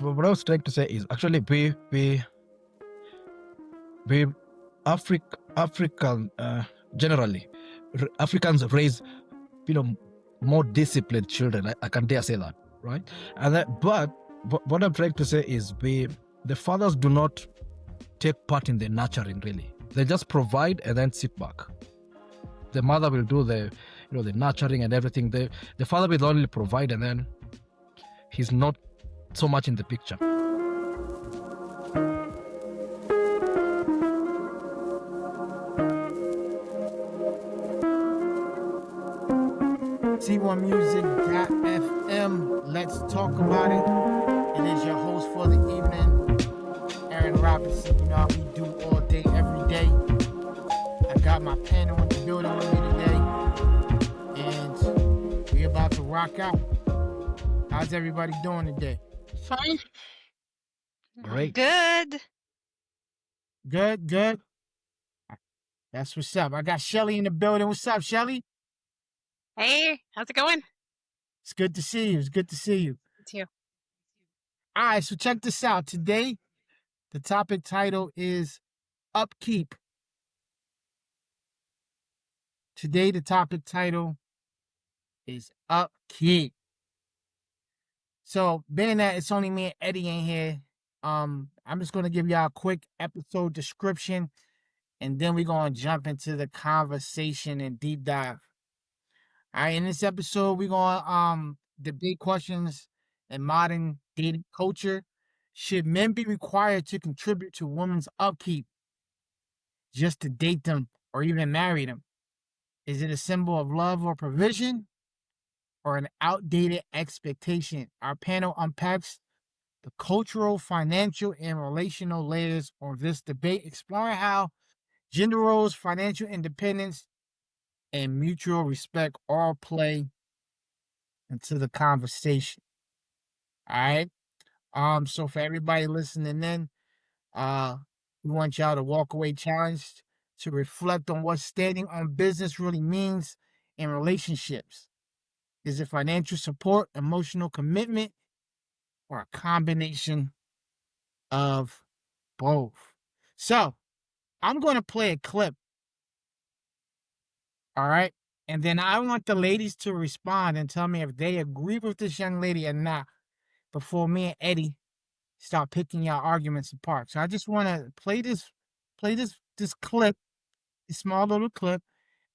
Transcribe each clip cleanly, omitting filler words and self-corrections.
what I was trying to say is actually we African generally Africans raise more disciplined children. I can dare say that, right? And that, but what I'm trying to say is the fathers do not take part in the nurturing really. They just provide and then sit back. The mother will do the the nurturing and everything. The father will only provide and then he's not so much in the picture. C1music.fm. Let's talk about it. It is your host for the evening, Aaron Robinson. You know how we do all day, every day. I got my panel in the building with me today, and we're about to rock out. How's everybody doing today? Fine. Great. Good. Good. That's what's up. I got Shelly in the building. What's up, Shelly? Hey, how's it going? It's good to see you. It's good to see you. Too. All right, so check this out. Today, the topic title is UpKeep. Today, the topic title is UpKeep. So, being that it's only me and Eddie in here, I'm just going to give y'all a quick episode description, and then we're going to jump into the conversation and deep dive. All right, in this episode, we're going to debate questions in modern dating culture. Should men be required to contribute to women's upkeep just to date them or even marry them? Is it a symbol of love or provision or an outdated expectation? Our panel unpacks the cultural, financial, and relational layers of this debate, exploring how gender roles, financial independence, and mutual respect all play into the conversation. All right. So for everybody listening in, we want y'all to walk away challenged to reflect on what standing on business really means in relationships. Is it financial support, emotional commitment, or a combination of both? So I'm going to play a clip. All right. And then I want the ladies to respond and tell me if they agree with this young lady or not before me and Eddie start picking y'all arguments apart. So I just want to play this clip, this small little clip,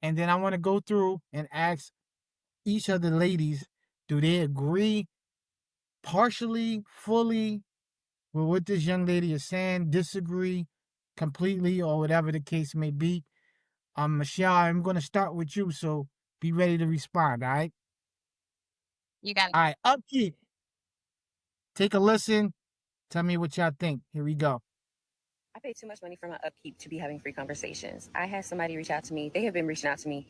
and then I want to go through and ask each of the ladies, do they agree partially, fully with what this young lady is saying, disagree completely, or whatever the case may be? Michelle, I'm going to start with you, so be ready to respond, all right? You got it. All right, UpKeep. Take a listen. Tell me what y'all think. Here we go. I pay too much money for my upkeep to be having free conversations. I had somebody reach out to me. They have been reaching out to me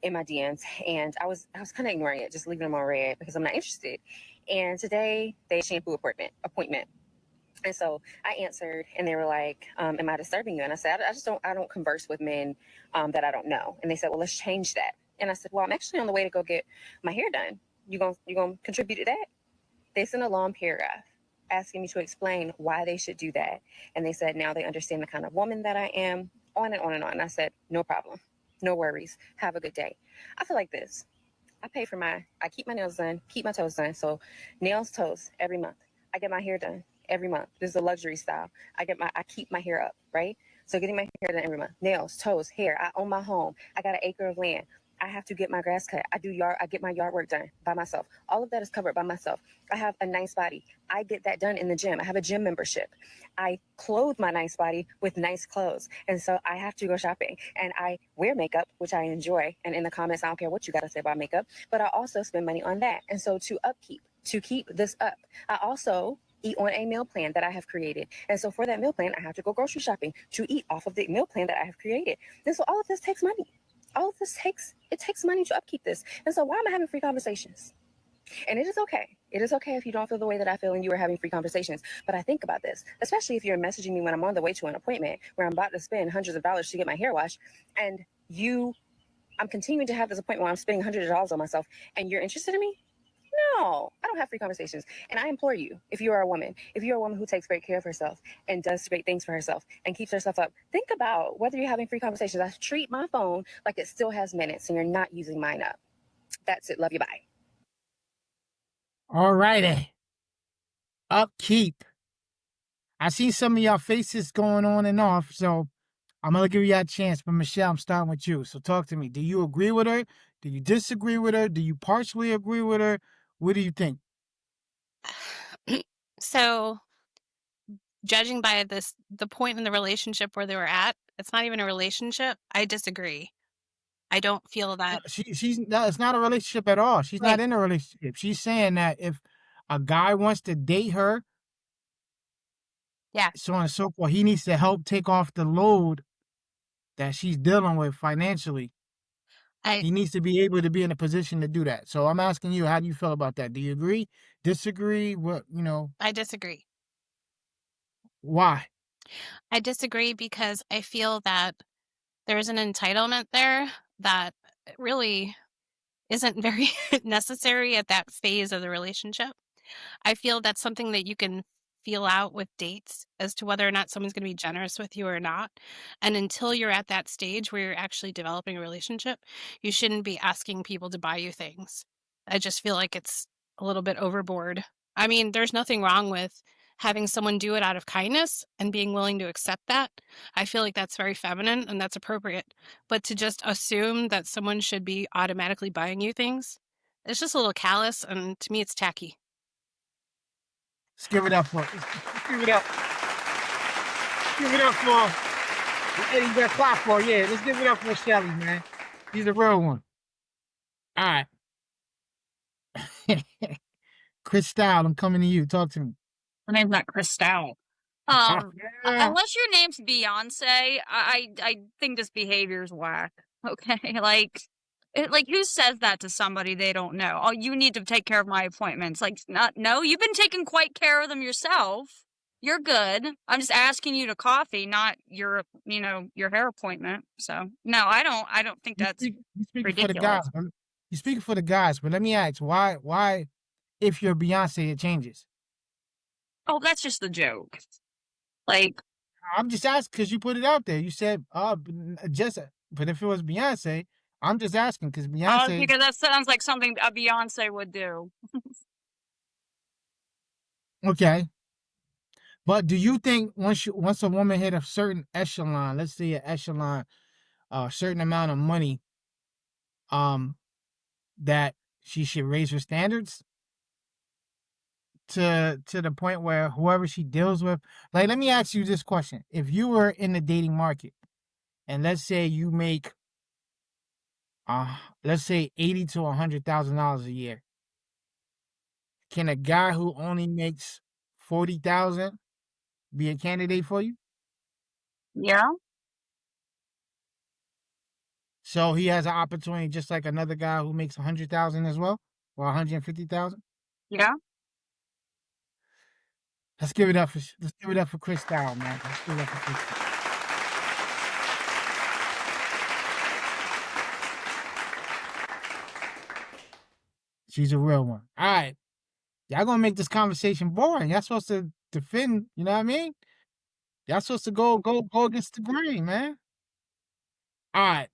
in my DMs, and I was kind of ignoring it, just leaving them on red because I'm not interested. And today they shampoo appointment. And so I answered, and they were like, am I disturbing you? And I said, I don't converse with men that I don't know. And they said, well, let's change that. And I said, well, I'm actually on the way to go get my hair done. You gonna contribute to that? They sent a long paragraph asking me to explain why they should do that. And they said, now they understand the kind of woman that I am, on and on and on. And I said, no problem. No worries. Have a good day. I feel like this. I keep my nails done, keep my toes done. So nails, toes every month. I get my hair done every month. This is a luxury style. I keep my hair up, right? So getting my hair done every month. Nails, toes, hair. I own my home. I got an acre of land. I have to get my grass cut. I get my yard work done by myself. All of that is covered by myself. I have a nice body. I get that done in the gym. I have a gym membership. I clothe my nice body with nice clothes. And so I have to go shopping, and I wear makeup, which I enjoy. And in the comments, I don't care what you got to say about makeup, but I also spend money on that. And so to keep this up, I also eat on a meal plan that I have created. And so for that meal plan, I have to go grocery shopping to eat off of the meal plan that I have created. And so all of this takes money. All of this takes money to upkeep this. And so why am I having free conversations? And it is okay. It is okay if you don't feel the way that I feel and you are having free conversations. But I think about this, especially if you're messaging me when I'm on the way to an appointment where I'm about to spend hundreds of dollars to get my hair washed, and I'm continuing to have this appointment where I'm spending hundreds of dollars on myself, and you're interested in me? No, I don't have free conversations. And I implore you, if you are a woman who takes great care of herself and does great things for herself and keeps herself up, think about whether you're having free conversations. I treat my phone like it still has minutes and you're not using mine up. That's it. Love you. Bye. All righty. UpKeep. I see some of y'all faces going on and off, so I'm gonna give you a chance. But Michelle, I'm starting with you. So talk to me. Do you agree with her? Do you disagree with her? Do you partially agree with her? What do you think? So, judging by the point in the relationship where they were at, it's not even a relationship. I disagree. I don't feel that. She's no, it's not a relationship at all. She's Right. not in a relationship. She's saying that if a guy wants to date her, Yeah. so on and so forth, he needs to help take off the load that she's dealing with financially. I He needs to be able to be in a position to do that. So I'm asking you, how do you feel about that? Do you agree? Disagree? What, I disagree. why? I disagree because I feel that there's an entitlement there that really isn't very necessary at that phase of the relationship. I feel that's something that you can feel out with dates as to whether or not someone's going to be generous with you or not. And until you're at that stage where you're actually developing a relationship, you shouldn't be asking people to buy you things. I just feel like it's a little bit overboard. I mean, there's nothing wrong with having someone do it out of kindness and being willing to accept that. I feel like that's very feminine and that's appropriate. But to just assume that someone should be automatically buying you things, it's just a little callous, and to me, it's tacky. Let's give it up for give it up. Give it up for Eddie got clap for. Yeah, let's give it up for Shelly, man. He's a real one. All right. Chris Style, I'm coming to you. Talk to me. Her name's not Crystal. Yeah. Unless your name's Beyonce, I think this behavior is whack. Okay, like who says that to somebody they don't know? Oh, you need to take care of my appointments. Like, no, you've been taking quite care of them yourself. You're good. I'm just asking you to coffee, not your hair appointment. So no, I don't think that's You speaking for the ridiculous. guys. You speaking for the guys, but let me ask, why, if you're Beyonce, it changes? Oh, that's just the joke. Like, I'm just asking because you put it out there. You said, just, but if it was Beyonce, I'm just asking because Beyonce. because that sounds like something a Beyonce would do. Okay. But do you think once a woman hit a certain echelon, let's say an echelon, a certain amount of money, that she should raise her standards to the point where whoever she deals with, like, let me ask you this question: if you were in the dating market, and let's say you make, let's say $80,000 to $100,000 a year, can a guy who only makes 40,000 be a candidate for you? Yeah, So he has an opportunity just like another guy who makes 100,000 as well, or 150,000. yeah. Let's give it up for Chris Style, man. Let's give it up for Chris Style. She's a real one. All right. Y'all gonna make this conversation boring. Y'all supposed to defend, you know what I mean? Y'all supposed to go against the grain, man. All right.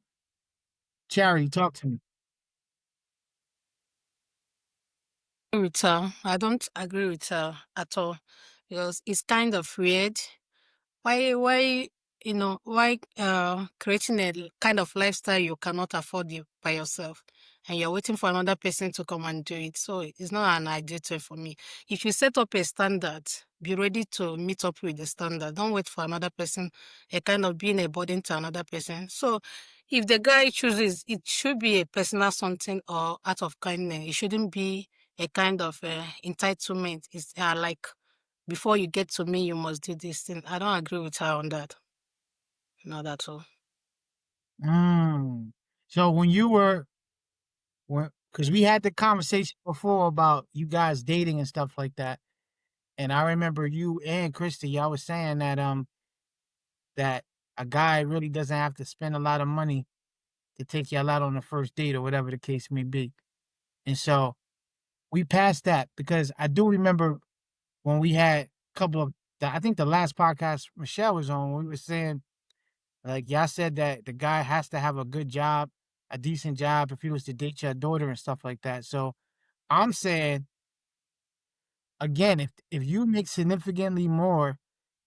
Charity, talk to me. With her. I don't agree with her at all because it's kind of weird. Why creating a kind of lifestyle you cannot afford you by yourself and you're waiting for another person to come and do it. So it's not an ideal thing for me. If you set up a standard, be ready to meet up with the standard. Don't wait for another person, a kind of being a burden to another person. So if the guy chooses, it should be a personal something or out of kindness. It shouldn't be a kind of entitlement. It's like, before you get to me, you must do this thing. I don't agree with her on that. Not at all. So when you were, because we had the conversation before about you guys dating and stuff like that, and I remember you and Christy, y'all was saying that a guy really doesn't have to spend a lot of money to take y'all out on the first date or whatever the case may be. And so we passed that because I do remember when we had a couple of, I think the last podcast Michelle was on, we were saying, like, y'all said that the guy has to have a good job, a decent job if he was to date your daughter and stuff like that. So I'm saying, again, if you make significantly more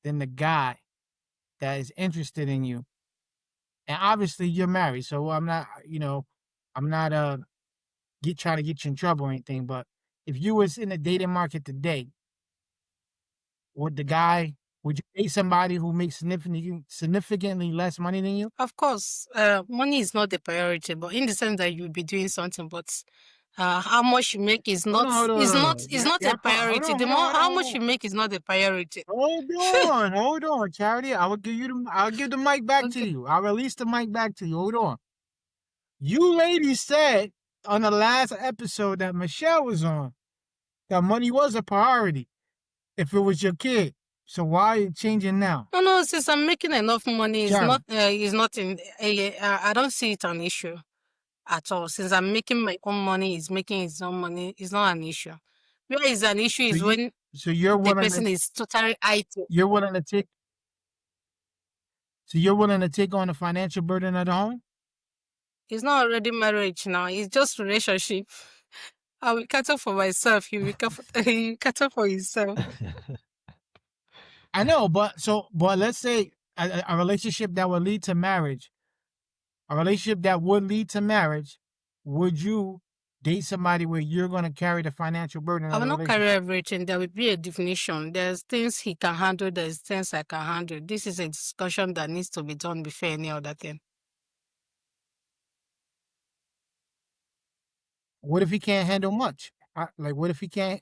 than the guy that is interested in you, and obviously you're married, so I'm not, I'm not trying to get you in trouble or anything, but if you was in the dating market today, would you date somebody who makes significantly less money than you? Of course, money is not the priority, but in the sense that you'll be doing something, but how much you make is Hold not on, hold on, hold on. is not a Hold priority. on, The hold on, more hold on, how hold much on. you make is not the priority. Hold on, Charity. I'll give the mic back to Okay. you. I'll release the mic back to you. Hold on. You ladies said on the last episode that Michelle was on that money was a priority if it was your kid. So why are you changing now? No, since I'm making enough money, Charity. is not in. I don't see it an issue at all. Since I'm making my own money, he's making his own money. It's not an issue. Where is an issue So is when you're the willing person to is totally IT. you're willing to take so you're willing to take on the financial burden of the home? It's not already marriage now. It's just relationship. I will cater for myself. He will cater for himself. I know, but let's say a relationship that would lead to marriage, would you date somebody where you're going to carry the financial burden I of will the not carry relationship? everything. There will be a definition. There's things he can handle. There's things I can handle. This is a discussion that needs to be done before any other thing. What if he can't handle much? Like, what if he can't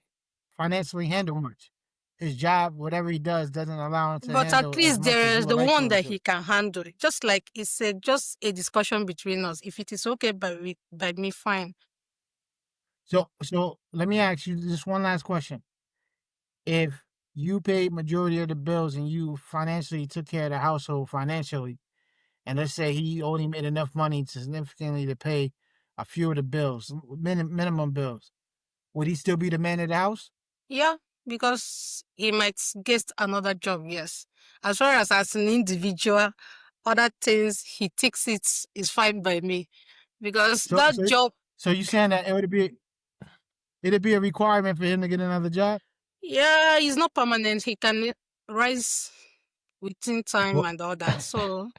financially handle much? His job, whatever he does, doesn't allow him to But at handle as least much as there you is would the like for one him that to. he can handle. Just like it's just a discussion between us. If it is okay by me, fine. So let me ask you just one last question. If you paid majority of the bills and you financially took care of the household financially, and let's say he only made enough money to significantly to pay a few of the bills, minimum bills, would he still be the man of the house? Yeah, because he might get another job. Yes, as far as an individual, other things he takes it is fine by me, because So that job. so you saying that it'd be a requirement for him to get another job? Yeah, it's not permanent. He can rise within time What, and all that. So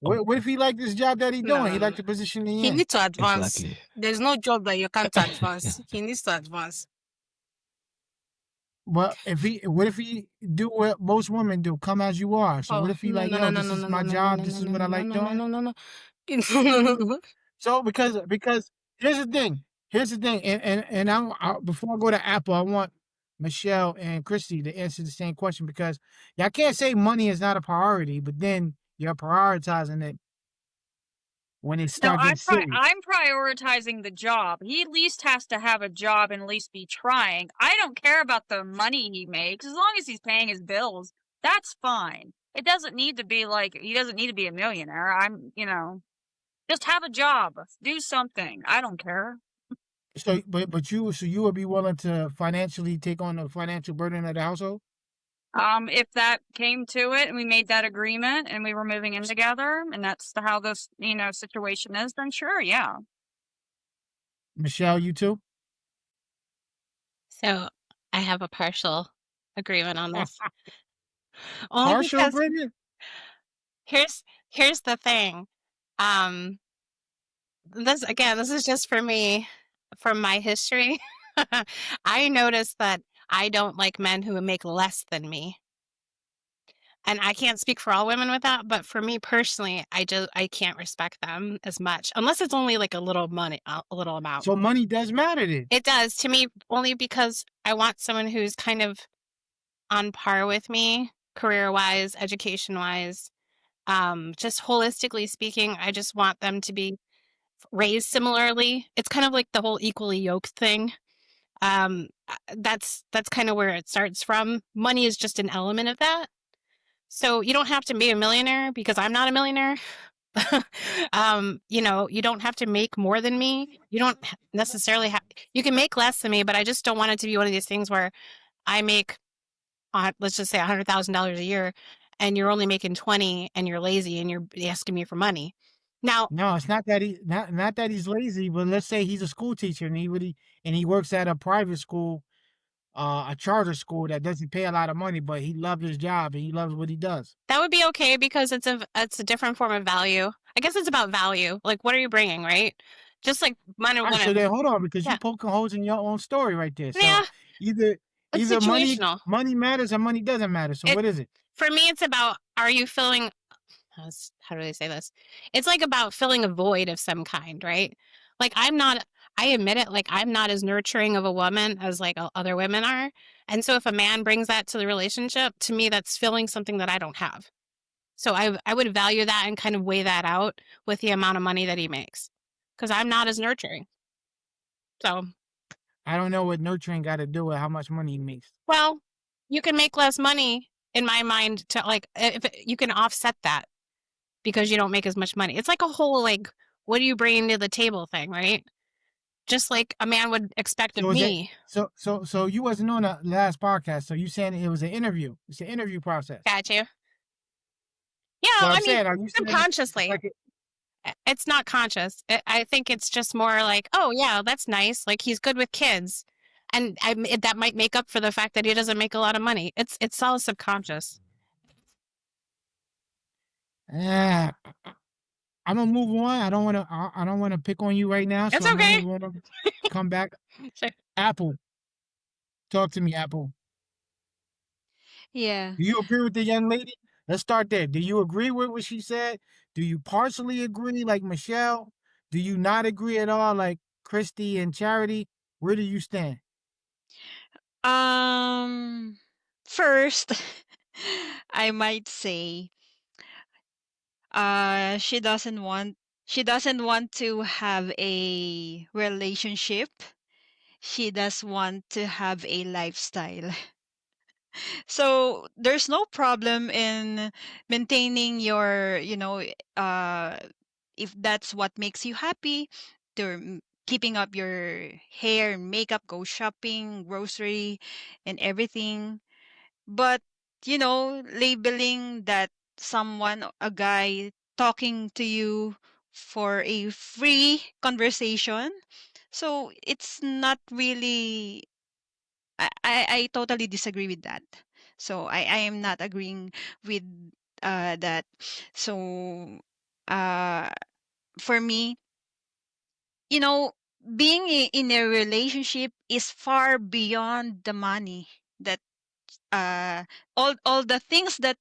what if he like this job that he doing? He no. like the position he He in. needs to advance. Exactly. There's no job that you can't advance. He needs to advance. Well, what if he do what most women do, come as you are? So what Oh if he no like, no no yo, no this no is no my no no job, no this no is no what I no like no no doing? no no no. No. So because here's the thing, and before I go to Apple, I want Michelle and Christy to answer the same question because y'all can't say money is not a priority, but then you're prioritizing it when it No, start getting serious. I'm prioritizing the job. He at least has to have a job and at least be trying. I don't care about the money he makes as long as he's paying his bills. That's fine. It doesn't need to be like he doesn't need to be a millionaire. Just have a job. Do something. I don't care. So, but you would be willing to financially take on the financial burden of the household? If that came to it and we made that agreement and we were moving in together and that's how this, situation is, then sure, yeah. Michelle, you too? So I have a partial agreement on this. Only Partial because agreement? here's the thing. Um this is just for me from my history. I noticed that I don't like men who make less than me. And I can't speak for all women with that, but for me personally, I can't respect them as much unless it's only like a little money, a little amount. So money does matter then. It does to me only because I want someone who's kind of on par with me, career-wise, education-wise. Just holistically speaking, I just want them to be raised similarly. It's kind of like the whole equally yoked thing. That's kind of where it starts from. Money is just an element of that. So you don't have to be a millionaire because I'm not a millionaire, You don't have to make more than me. You don't necessarily have, you can make less than me, but I just don't want it to be one of these things where I make, let's just say $100,000 a year and you're only making 20 and you're lazy and you're asking me for money. Now, No, it's not that not that he's lazy, but let's say he's a school teacher and he works at a private school, a charter school that doesn't pay a lot of money, but he loves his job and he loves what he does. that would be okay because it's a different form of value. I guess it's about value. Like, what are you bringing, right? Just like money. All right, so then hold on, because Yeah. you poking holes in your own story right there. So Yeah. either It's money situational. matters or money doesn't matter. So what is it? For me, it's about, are you filling, how do I say this? It's like about filling a void of some kind, right? Like I admit it, like I'm not as nurturing of a woman as like other women are. And so if a man brings that to the relationship, to me, that's filling something that I don't have. So I would value that and kind of weigh that out with the amount of money that he makes, because I'm not as nurturing. So I don't know what nurturing got to do with how much money he makes. well, you can make less money in my mind to like, if you can offset that because you don't make as much money. It's like a whole like, what are you bringing to the table thing, right? Just like a man would expect of me. So you wasn't on the last podcast. So you saying it was an interview? It's an interview process. Got you. Yeah, So I I'm mean, saying, are you saying subconsciously. like It's not conscious. I think it's just more like, oh yeah, that's nice. Like he's good with kids, and that might make up for the fact that he doesn't make a lot of money. It's all subconscious. I'm gonna move on. I don't want to pick on you right now. So It's I'm gonna okay. move on. Come back. Sure. Apple, talk to me, Apple. Yeah. Do you agree with the young lady? Let's start there. Do you agree with what she said? Do you partially agree, like Michelle? Do you not agree at all, like Christy and Charity? Where do you stand? First, I might say, she doesn't want to have a relationship. She does want to have a lifestyle. So there's no problem in maintaining your, if that's what makes you happy, keeping up your hair and makeup, go shopping, grocery, and everything. But, labeling that someone, a guy, talking to you for a free conversation. So it's not really, I totally disagree with that. So I am not agreeing with that. So uh, for me, you know, being in a relationship is far beyond the money that all the things that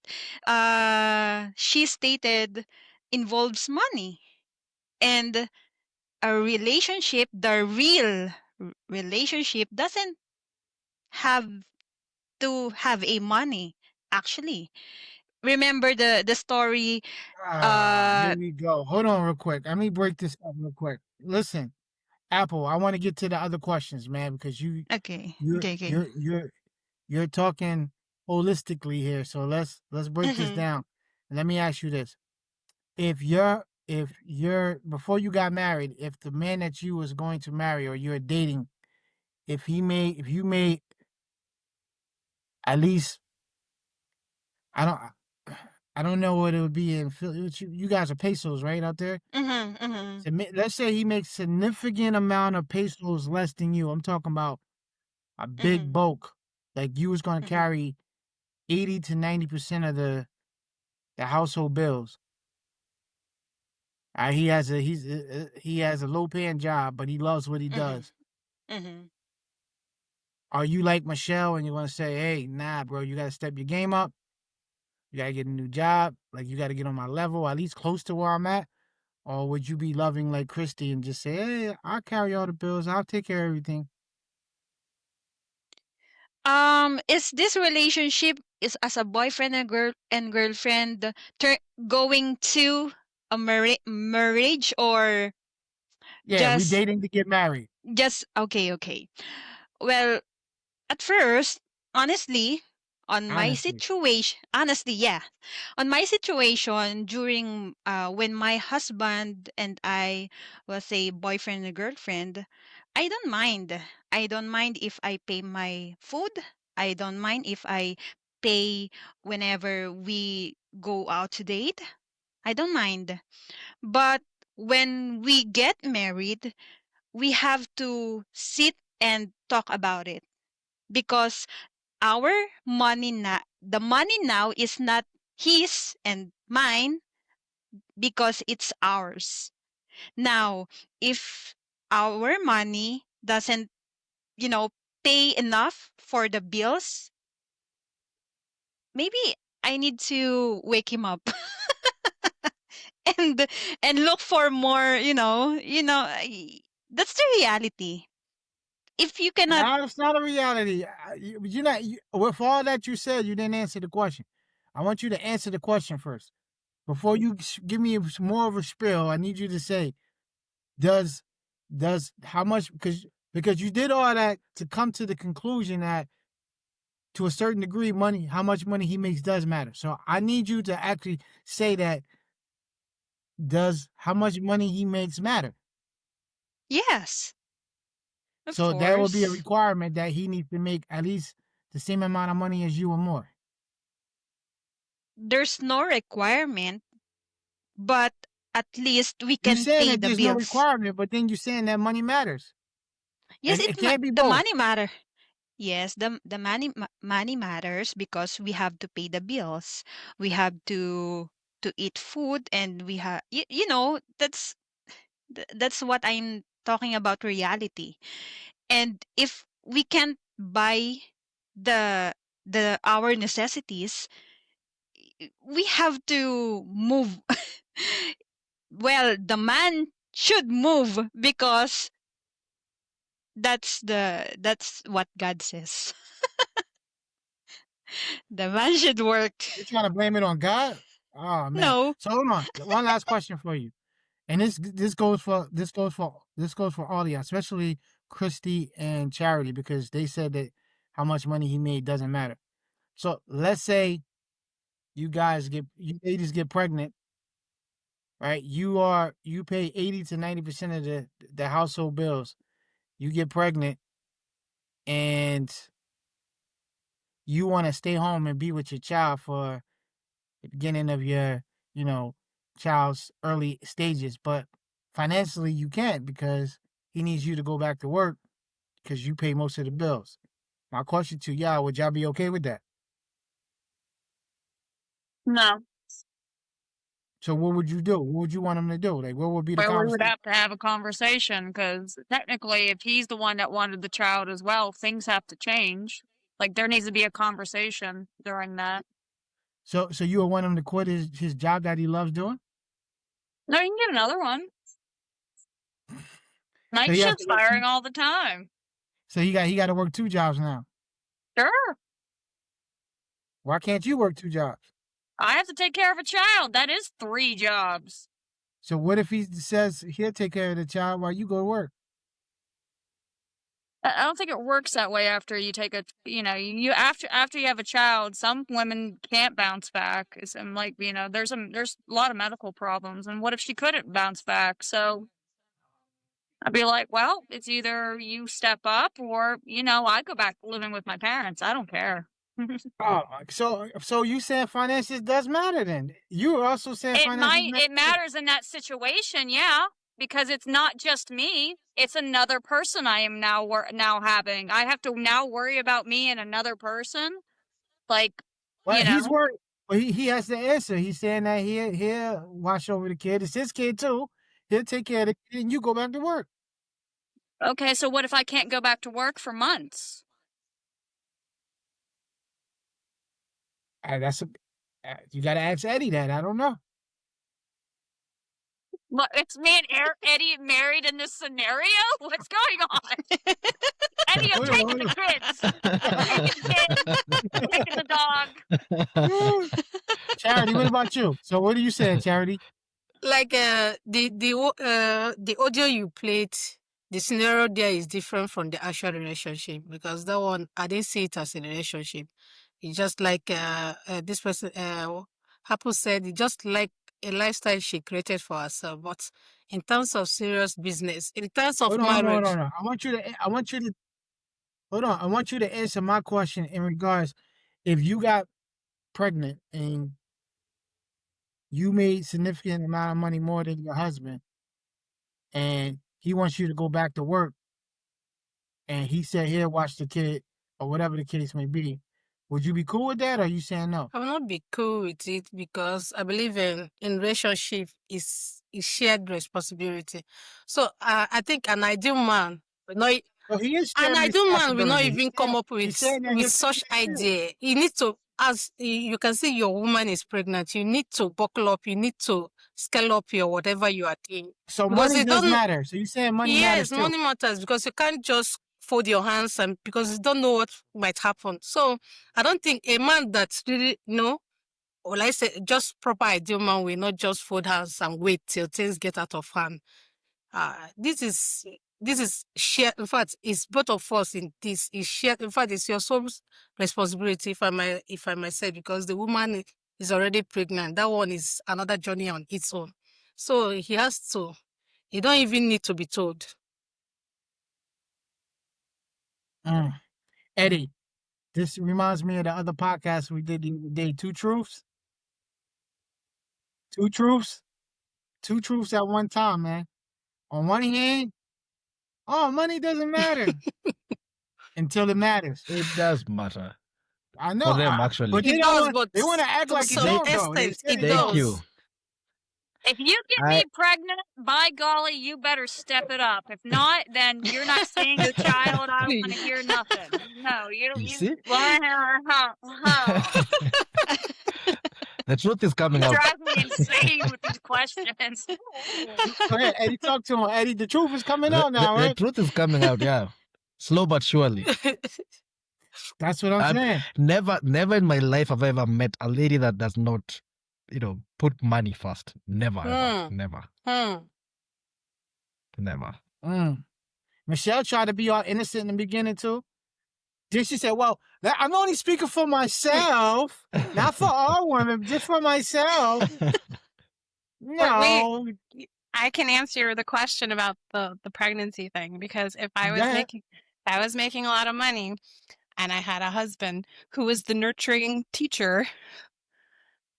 she stated involves money. And a relationship, the real relationship, doesn't have to have a money. Actually, remember the story. Here we go. Hold on real quick. Let me break this up real quick. Listen, Apple, I want to get to the other questions, man, because Okay. you're talking holistically here. So let's break this down. Let me ask you this. If you're before you got married, if the man that you was going to marry or you're dating, if you made at least, I don't know what it would be in Philly. You guys are pesos, right, out there? So let's say he makes significant amount of pesos less than you. I'm talking about a big bulk. Like you was gonna carry 80 to 90% of the household bills. He has a low paying job, but he loves what he does. Are you like Michelle and you're gonna say, hey, nah, bro, you gotta step your game up. You gotta get a new job. Like you gotta get on my level, at least close to where I'm at. Or would you be loving like Christy and just say, hey, I'll carry all the bills, I'll take care of everything? Is this relationship is as a boyfriend and girlfriend going to a marriage, or Yeah, we just dating to get married. okay? Well, at first, honestly, On my Honestly. situation, honestly, yeah. On my situation during when my husband and I was a boyfriend and girlfriend, I don't mind. I don't mind if I pay my food. I don't mind if I pay whenever we go out to date. I don't mind. But when we get married, we have to sit and talk about it because our money the money now is not his and mine because it's ours. Now, if our money doesn't, pay enough for the bills, maybe I need to wake him up and look for more, that's the reality. If you cannot. No, it's not a reality. You're not. With all that you said, you didn't answer the question. I want you to answer the question first before you give me more of a spiel. I need you to say, does how much, because you did all that to come to the conclusion that to a certain degree, how much money he makes does matter. So I need you to actually say that, does how much money he makes matter? Yes, of So that would be a course. requirement that he needs to make at least the same amount of money as you or more. There's no requirement, but at least we You can saying pay that the there's no bills. requirement, but then you saying that money matters. Yes, It can't be the both. money matter. Yes, the money matters because we have to pay the bills. We have to eat food, and we have that's what I'm talking about, reality. And if we can't buy the our necessities, we have to move. Well, the man should move because that's what God says. The man should work. You're trying to blame it on God? Oh man. No. So hold on. One last question for you. And this goes for all of you, especially Christy and Charity, because they said that how much money he made doesn't matter. So let's say you ladies get pregnant, right? You pay 80 to 90% of the household bills. You get pregnant and you want to stay home and be with your child for the beginning of your, you know, child's early stages, but financially you can't because he needs you to go back to work because you pay most of the bills. My question to y'all, would y'all be okay with that? No. So what would you do? What would you want him to do? Like, what would be the Well, we would conversation? have to have a conversation because technically, if he's the one that wanted the child as well, things have to change. Like, there needs to be a conversation during that. So you would want him to quit his job that he loves doing? No, you can get another one. So Night he has to shift's work. hiring all the time. So he got to work 2 jobs now. Sure. Why can't you work 2 jobs? I have to take care of a child. That is 3 jobs. So what if he says he'll take care of the child while you go to work? I don't think it works that way after you take you after you have a child. Some women can't bounce back. And like, there's a lot of medical problems. And what if she couldn't bounce back? So I'd be like, well, it's either you step up or, I go back to living with my parents. I don't care. Oh, so you saying finances does matter then? You also saying finances matter? It matters in that situation, yeah, because it's not just me. It's another person I am now having. I have to now worry about me and another person. Like, Well, he's worried. Well, he has to answer. He's saying that he'll watch over the kid. It's his kid too. He'll take care of the kid, and you go back to work. Okay, so what if I can't go back to work for months? You got to ask Eddie that. I don't know. Look, it's me and Eddie married in this scenario? What's going on? Eddie, I'm taking the kids. I'm taking the dog. Charity, what about you? So what are you saying, Charity? Like the audio you played, the scenario there is different from the actual relationship because that one I didn't see it as a relationship. It's just like this person, Hapu said, it's just like a lifestyle she created for herself. But in terms of serious business, in terms of Hold on. marriage, I want you to hold on. I want you to answer my question in regards if you got pregnant and you made significant amount of money more than your husband, and he wants you to go back to work, and he said, "Here, watch the kid," or whatever the case may be. Would you be cool with that, or are you saying no? I will not be cool with it because I believe in relationship is shared responsibility. So I think an ideal man will not. Well, he is An sharing ideal man will not responsibility. even come up with saying that he'll such take care of you. idea. You need to, as you can see, your woman is pregnant. You need to buckle up. You need to scale up your whatever you are doing. So Because money it does don't. matter. So you're saying money matters Yes, too. money matters because you can't just fold your hands and because you don't know what might happen. So I don't think a man that's really or like I say, just proper ideal man will not just fold hands and wait till things get out of hand. This is shared. In fact, it's both of us in this. Is shared. In fact, it's your soul's responsibility, if I might say, because the woman is already pregnant. That one is another journey on its own. So he has to. He don't even need to be told. Eddie, this reminds me of the other podcast we did the other day, Two Truths. Two Truths. Two truths at one time, man. On one hand, money doesn't matter until it matters. It does matter. I know. For them, actually. But It does, but they want to act to like it some don't, though. extent, it They does. Thank you. If you get me pregnant, by golly, you better step it up. If not, then you're not seeing the child. I don't want to hear nothing. No, you don't. You see? The truth is coming out. Drive me insane with these questions. Go ahead, Eddie. Talk to him, Eddie. The truth is coming out now, The right? truth is coming out, yeah. Slow but surely. That's what I'm saying. Never in my life have I ever met a lady that does not, put money first. Never, ever. Never. Never. Michelle tried to be all innocent in the beginning too. Then she said, "Well, I'm only speaking for myself, not for all women, just for myself." No, I can answer the question about the pregnancy thing, because if I was making a lot of money and I had a husband who was the nurturing teacher,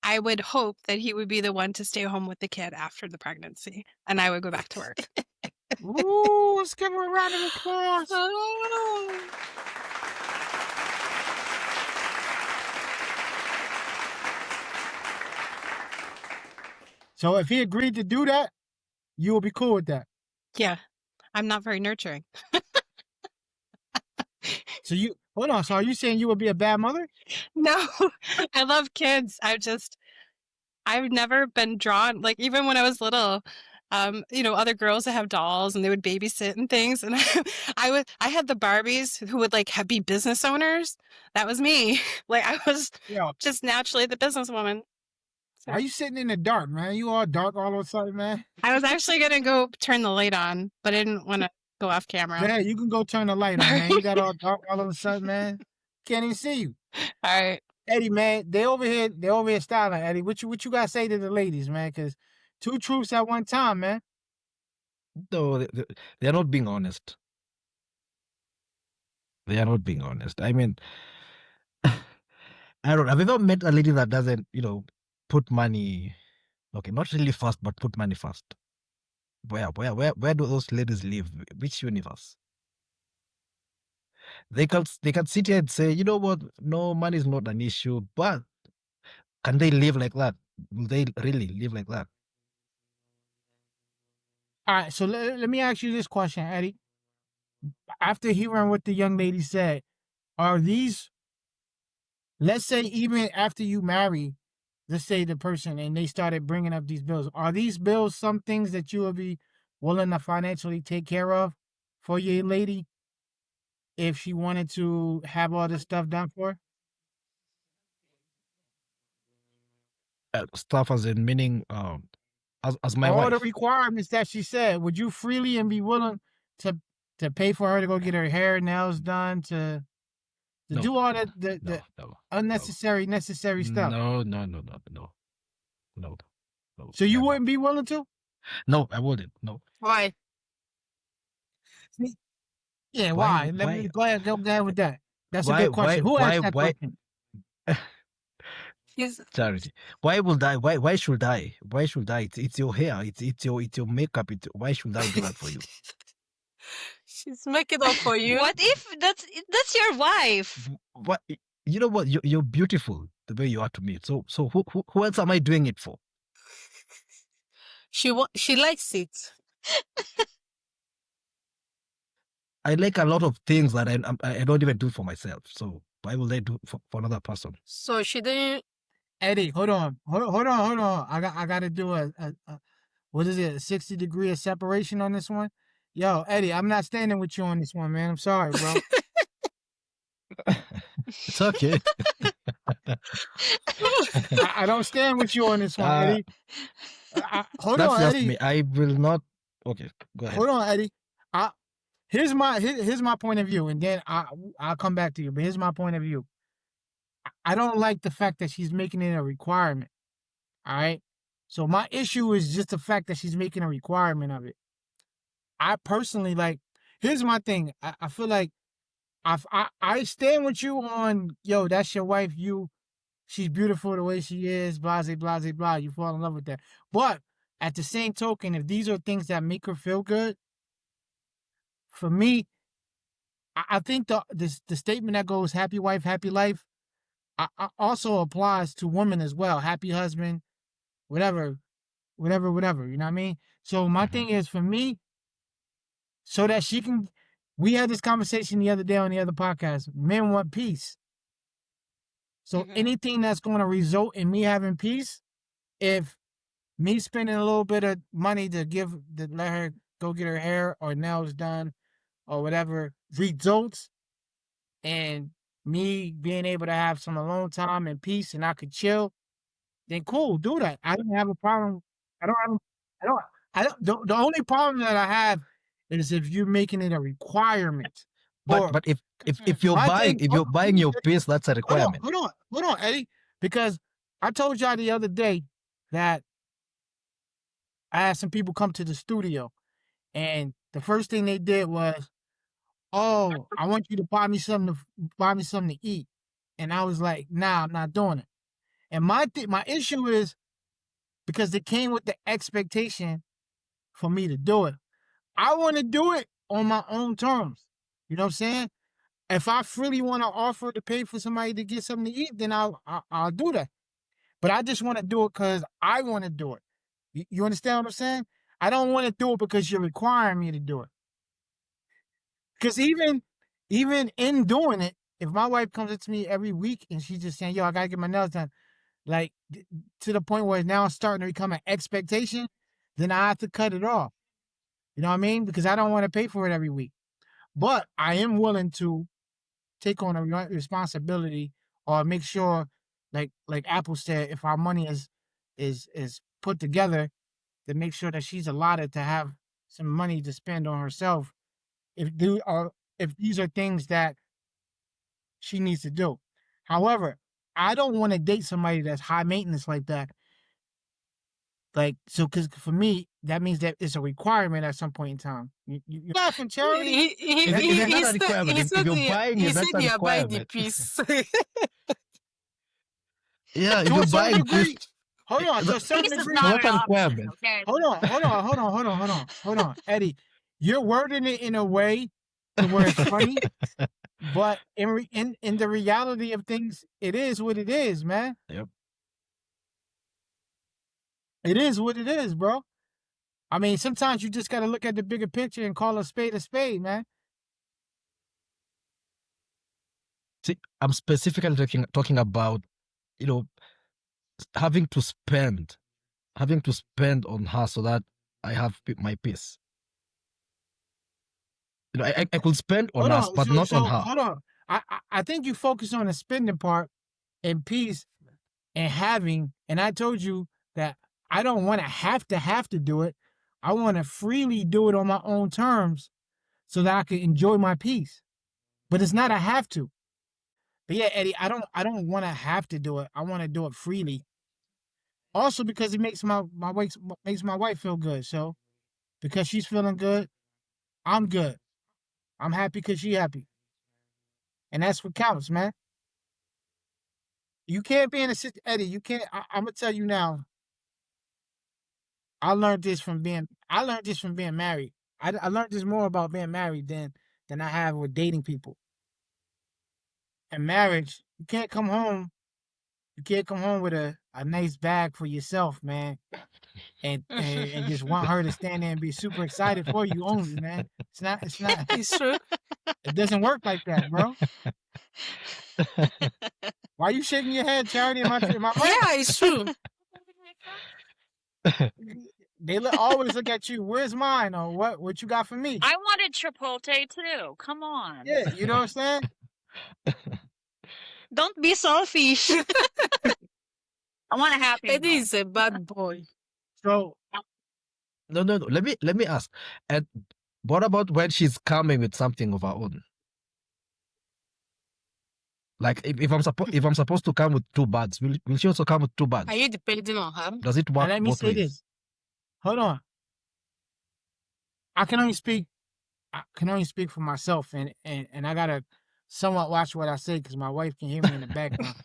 I would hope that he would be the one to stay home with the kid after the pregnancy, and I would go back to work. Ooh, let's give her a round of applause. So if he agreed to do that, you will be cool with that. Yeah, I'm not very nurturing. So hold on. So are you saying you would be a bad mother? No, I love kids. I've never been drawn, like, even when I was little, other girls that have dolls and they would babysit and things. And I had the Barbies who would be business owners. That was me. Like, I was just naturally the businesswoman. Why are you sitting in the dark, man? You all dark all of a sudden, man. I was actually going to go turn the light on, but I didn't want to go off camera. Yeah, you can go turn the light on, man. You got all dark all of a sudden, man. Can't even see you. All right. Eddie, man, they over here styling, Eddie. What you got to say to the ladies, man? Because two truths at one time, man. No, they're not being honest. They are not being honest. I mean, I've ever met a lady that doesn't, put money, okay, not really first, but put money first. Where do those ladies live? Which universe? They can sit here and say, you know what? No, money is not an issue, but can they live like that? Will they really live like that? All right, so let me ask you this question, Eddie. After hearing what the young lady said, are these, let's say even after you marry, let's say the person, and they started bringing up these bills, are these bills some things that you would be willing to financially take care of for your lady if she wanted to have all this stuff done for her? Stuff as in meaning, as my all wife. the requirements that she said, would you freely and be willing to pay for her to go get her hair, nails done, to to No, do all no, the no, no, unnecessary, necessary stuff. no. So you Never. wouldn't be willing to? No, I wouldn't. No. Why? See? Yeah, Why? why? Let me Why? go ahead with that. That's a Why? good question. Who asked that Why? question? He's Charity. Why will I? Why should I? Why should I? It's your hair. It's your makeup. Why should I do that for you? she's making up for you. What if that's your wife? What? You know what? You're beautiful the way you are to me. So who else am I doing it for? She likes it. I like a lot of things that I don't even do for myself. So why will I do for another person? So she didn't. Eddie, hold on. I got to do a what is it? A 60-degree of separation on this one. Yo, Eddie, I'm not standing with you on this one, man. I'm sorry, bro. It's okay. I don't stand with you on this one, Eddie. Hold That's on, just Eddie. me. I will not. Okay, go ahead. Hold on, Eddie. Here's my point of view, and then I'll come back to you. But here's my point of view. I don't like the fact that she's making it a requirement. All right. So my issue is just the fact that she's making a requirement of it. I personally like. Here's my thing. I feel like I stand with you on, yo, that's your wife. She's beautiful the way she is. Blah blah blah blah. You fall in love with that. But at the same token, if these are things that make her feel good, for me, I think the statement that goes "happy wife, happy life" also applies to women as well. Happy husband, whatever. You know what I mean? So my thing is, for me, so that she can. We had this conversation the other day on the other podcast. Men want peace. So anything that's going to result in me having peace, if me spending a little bit of money to let her go get her hair or nails done or whatever results and me being able to have some alone time and peace and I could chill, then cool, do that. I don't have a problem. The only problem that I have is if you're making it a requirement. But if you're buying your peace, that's a requirement. Hold on, Eddie, because I told y'all the other day that I had some people come to the studio, and the first thing they did was, "Oh, I want you to buy me something to eat," and I was like, "Nah, I'm not doing it." And my issue is because it came with the expectation for me to do it. I want to do it on my own terms. You know what I'm saying? If I freely want to offer to pay for somebody to get something to eat, then I'll do that. But I just want to do it because I want to do it. You understand what I'm saying? I don't want to do it because you're requiring me to do it. Because even in doing it, if my wife comes up to me every week and she's just saying, "Yo, I gotta get my nails done," like to the point where it's now starting to become an expectation, then I have to cut it off. You know what I mean? Because I don't want to pay for it every week. But I am willing to take on a responsibility or make sure, like Apple said, if our money is put together, to make sure that she's allotted to have some money to spend on herself. If these are things that she needs to do. However, I don't want to date somebody that's high maintenance like that. Like, so, because for me, that means that it's a requirement at some point in time. You're laughing, Charity. It's not a requirement. If you're buying it, that's a you're buying the requirement. piece. Yeah, if To you're a certain buying degree. peace, Hold on, to a certain Peace is degree. not Not an a option. requirement. Okay. Hold on, Eddie. You're wording it in a way to where it's funny, but in the reality of things, it is what it is, man. Yep. It is what it is, bro. I mean, sometimes you just got to look at the bigger picture and call a spade, man. See, I'm specifically talking about, having to spend on her so that I have my peace. I could spend on us, but not on her. Hold on. I think you focus on the spending part and peace and having, and I told you that I don't want to have to do it. I want to freely do it on my own terms so that I can enjoy my peace. But it's not a have to. But yeah, Eddie, I don't want to have to do it. I want to do it freely. Also because it makes my wife feel good. So because she's feeling good, I'm good. I'm happy because she happy. And that's what counts, man. You can't be in a situation, Eddie. You can't. I'm gonna tell you now. I learned this from being married. I learned this more about being married than I have with dating people. In marriage, you can't come home. You can't come home with a nice bag for yourself, man, and just want her to stand there and be super excited for you only, man. It's not. It's true. It doesn't work like that, bro. Why you shaking your head, Charity? Am I right? Yeah, it's true. They always look at you. Where's mine? Or what you got for me? I wanted Chipotle too. Come on. Yeah, you know what I'm saying? Don't be selfish. I want a happy Eddie meal. is a bad boy. So No. Let me ask. And what about when she's coming with something of her own? Like if I'm supposed to come with 2 bags, will she also come with 2 bags? Are you depending on her? Does it work let me both say ways? this. Hold on. I can only speak for myself, and I gotta somewhat watch what I say because my wife can hear me in the background.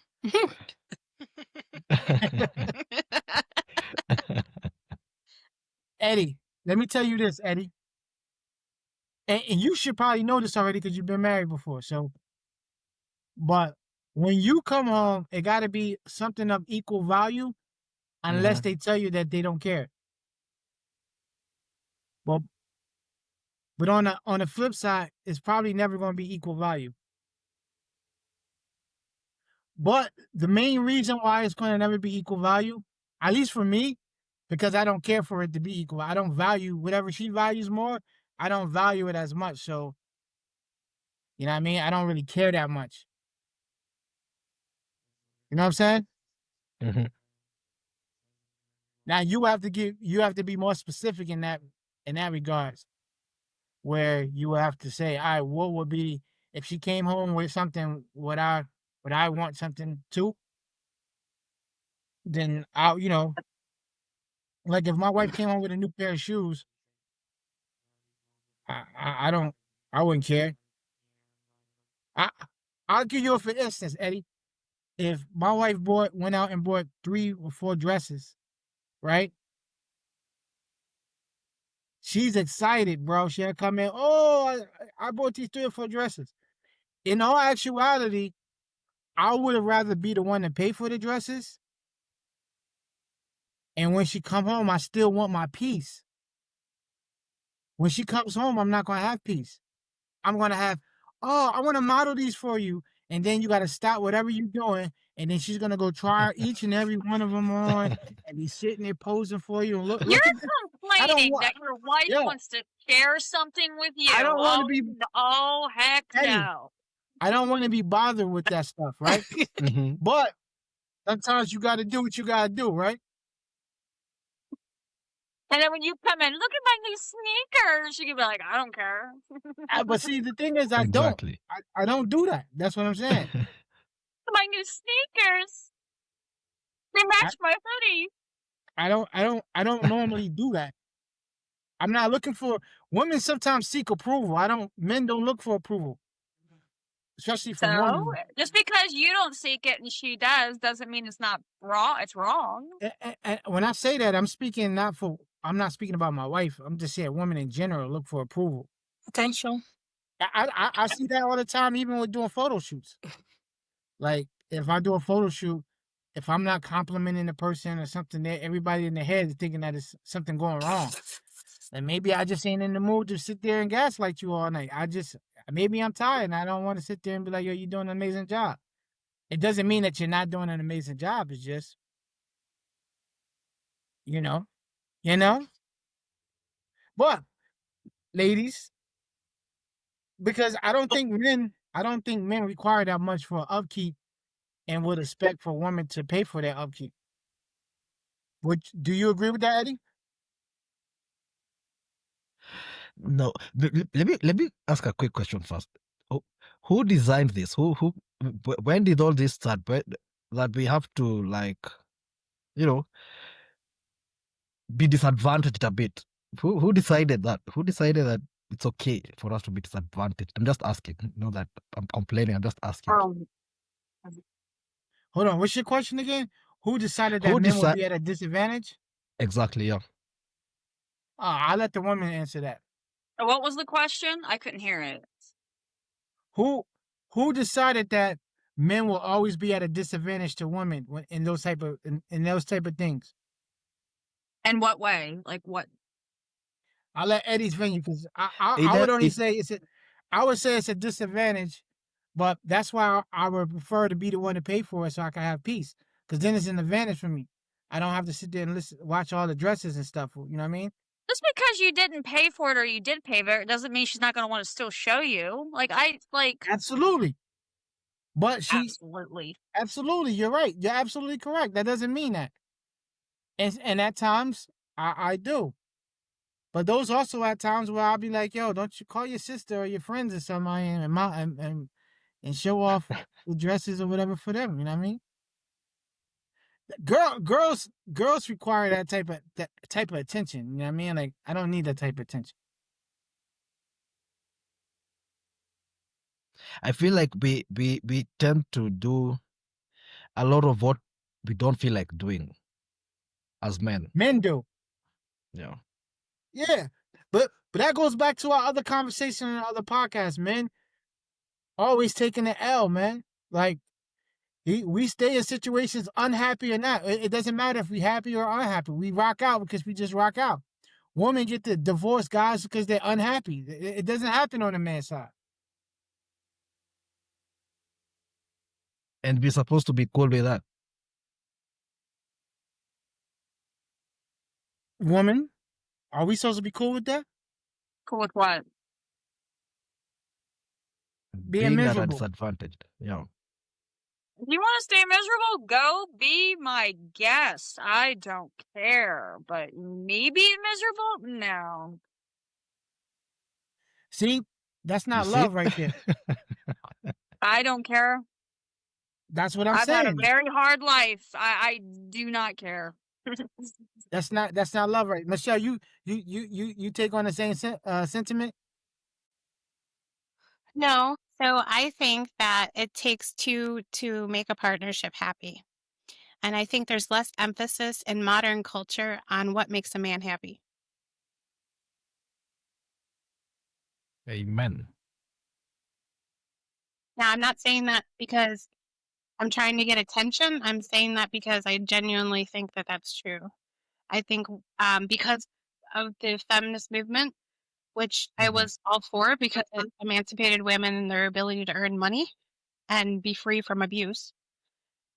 Eddie, let me tell you this, Eddie. And you should probably know this already because you've been married before. So, but when you come home, it got to be something of equal value, unless they tell you that they don't care. Well, but on the flip side, it's probably never going to be equal value. But the main reason why it's going to never be equal value, at least for me, because I don't care for it to be equal. I don't value whatever she values more. I don't value it as much. So, you know what I mean? I don't really care that much. You know what I'm saying? Mhm. Now you have to be more specific in that regards, where you will have to say, all right, what would be if she came home with something? Would I want something too? Then I'll, like if my wife came home with a new pair of shoes, I wouldn't care. I'll give you a for instance, Eddie. If my wife went out and bought 3 or 4 dresses, right? She's excited, bro. She'll come in. Oh, I bought these 3 or 4 dresses. In all actuality, I would have rather be the one to pay for the dresses. And when she come home, I still want my peace. When she comes home, I'm not gonna have peace. I'm gonna have, oh, I want to model these for you, and then you got to stop whatever you're doing, and then she's gonna go try each and every one of them on, and be sitting there posing for you and look. You're At this. complaining want- that your wife Yeah. wants to share something with you. I don't wanna be- Oh, heck Eddie. no. I don't want to be bothered with that stuff, right? Mhm. But sometimes you got to do what you got to do, right? And then when you come in, look at my new sneakers. You can be like, I don't care. But see, the thing is, I Exactly. don't. I don't do that. That's what I'm saying. My new sneakers. They match my hoodie. I don't normally do that. I'm not looking for women. Sometimes seek approval. Men don't look for approval, especially from So women. just because you don't seek it and she does, doesn't mean it's not wrong. It's wrong. And when I say that, I'm not speaking about my wife. I'm just saying women in general look for approval. Attention. I see that all the time, even with doing photo shoots. Like if I do a photo shoot, if I'm not complimenting the person or something, that everybody in their head is thinking that it's something going wrong. And maybe I just ain't in the mood to sit there and gaslight you all night. Maybe I'm tired and I don't want to sit there and be like, yo, you're doing an amazing job. It doesn't mean that you're not doing an amazing job. It's just, you know. But ladies, because I don't think men require that much for upkeep and would expect for women to pay for their upkeep. Do you agree with that, Eddie? No. Let me ask a quick question first. Who designed this? Who when did all this start? That we have to, like, you know, be disadvantaged a bit. Who decided that? Who decided that it's okay for us to be disadvantaged? I'm just asking. Not that I'm complaining. I'm just asking. Hold on. What's your question again? Who decided that Who men will decide? be at a disadvantage? Exactly. Yeah. I'll let the woman answer that. What was the question? I couldn't hear it. Who decided that men will always be at a disadvantage to women in those type of things? And what way? Like what? I'll let Eddie's venue because I would only say I would say it's a disadvantage, but that's why I would prefer to be the one to pay for it so I can have peace. Because then it's an advantage for me. I don't have to sit there and watch all the dresses and stuff. You know what I mean? Just because you didn't pay for it or you did pay for it doesn't mean she's not going to want to still show you. Absolutely. But Absolutely. You're right. You're absolutely correct. That doesn't mean that. And at times I do. But those also at times where I'll be like, yo, don't you call your sister or your friends or somebody and show off the dresses or whatever for them. You know what I mean? Girls require that type of attention. You know what I mean? Like, I don't need that type of attention. I feel like we tend to do a lot of what we don't feel like doing as men. Men do. Yeah. Yeah. But that goes back to our other conversation in other podcasts, men. Always taking the L, man. Like, we stay in situations unhappy or not. It doesn't matter if we happy or unhappy. We rock out because we just rock out. Women get to divorce guys because they're unhappy. It doesn't happen on the man's side. And we're supposed to be cool with that. Woman, are we supposed to be cool with that? Cool with what? Being at a miserable. disadvantage. Yeah. If you want to stay miserable, go be my guest. I don't care. But me being miserable? No. See, that's not You love see? right there. I don't care. That's what I'm I've had a saying. very hard life. I do not care. That's not love right. Michelle, you take on the same sentiment? No. So I think that it takes two to make a partnership happy. And I think there's less emphasis in modern culture on what makes a man happy. Amen. Now, I'm not saying that because I'm trying to get attention. I'm saying that because I genuinely think that that's true. I think because of the feminist movement, which I was all for because it emancipated women and their ability to earn money and be free from abuse.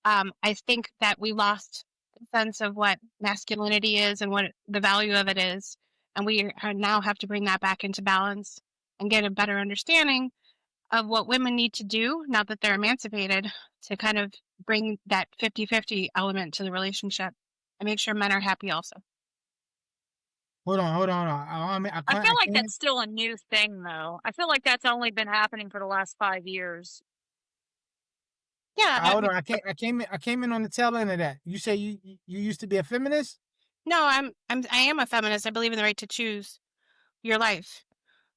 I think that we lost the sense of what masculinity is and what the value of it is. And we now have to bring that back into balance and get a better understanding of what women need to do now that they're emancipated to kind of bring that 50-50 element to the relationship and make sure men are happy also. Hold on. I feel like that's still a new thing, though. I feel like that's only been happening for the last 5 years. Yeah. Hold on. I came in on the tail end of that. You say you used to be a feminist? No, I am a feminist. I believe in the right to choose your life.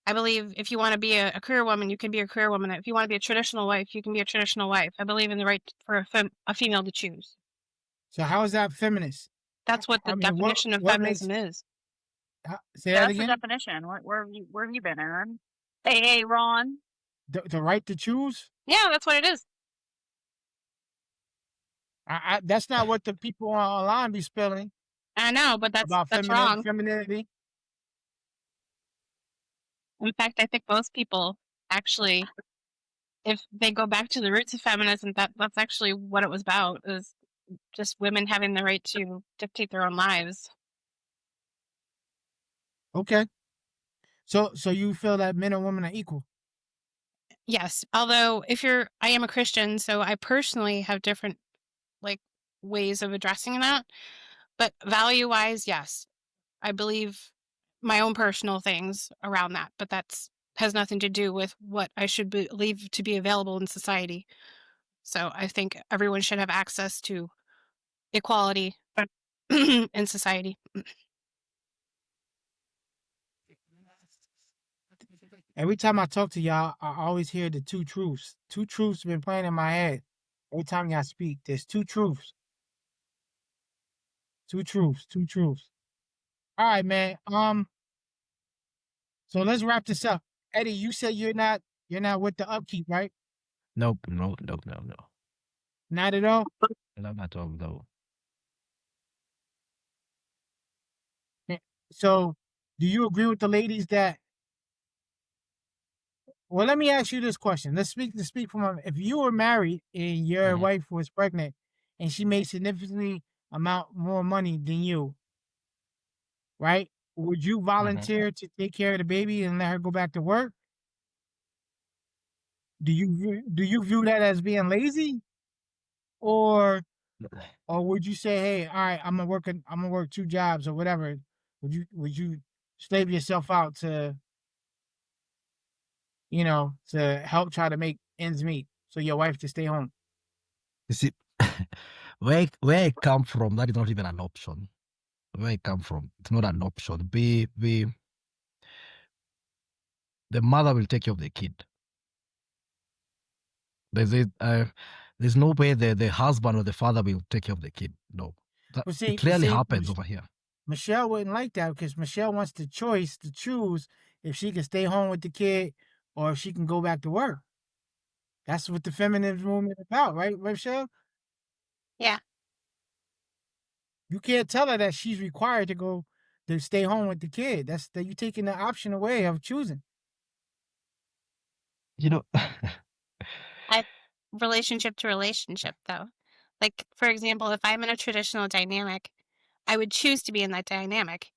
I believe if you want to be a career woman, you can be a career woman. If you want to be a traditional wife, you can be a traditional wife. I believe in the right for a female to choose. So how is that feminist? That's what the definition of feminism is. Say that That's again? the definition. Where have you been, Aaron? Hey, Ron. The right to choose? Yeah, that's what it is. That's not what the people online be spelling. I know, but that's wrong. Femininity. In fact, I think most people actually, if they go back to the roots of feminism, that's actually what it was about, is just women having the right to dictate their own lives. Okay. So you feel that men and women are equal? Yes. Although I am a Christian, so I personally have different ways of addressing that. But value-wise, yes. I believe my own personal things around that, but has nothing to do with what I should believe to be available in society. So I think everyone should have access to equality in society. Every time I talk to y'all, I always hear the two truths. Two truths been playing in my head. Every time y'all speak, there's two truths. Two truths. Two truths. All right, man. So let's wrap this up. Eddie, you said you're not with the upkeep, right? No. Not Not at all. at all. No. So, do you agree with the ladies that? Well, let me ask you this question. Let's speak from if you were married and your Mhm. wife was pregnant and she made significantly amount more money than you, right? Would you volunteer to take care of the baby and let her go back to work? Do you view that as being lazy, or would you say, hey, all right, I'm gonna work two jobs or whatever? Would you slave yourself out to to help try to make ends meet so your wife to stay home? You see, where I come from, that is not even an option. Where I come from, it's not an option. The mother will take care of the kid. There's no way the husband or the father will take care of the kid. No, But it rarely happens Mich- over here. Michelle wouldn't like that because Michelle wants the choice to choose if she can stay home with the kid or if she can go back to work. That's what the feminist movement is about, right, Michelle? Yeah. You can't tell her that she's required to stay home with the kid. That's that you taking the option away of choosing. You know, I relationship to relationship though. Like for example, if I'm in a traditional dynamic, I would choose to be in that dynamic.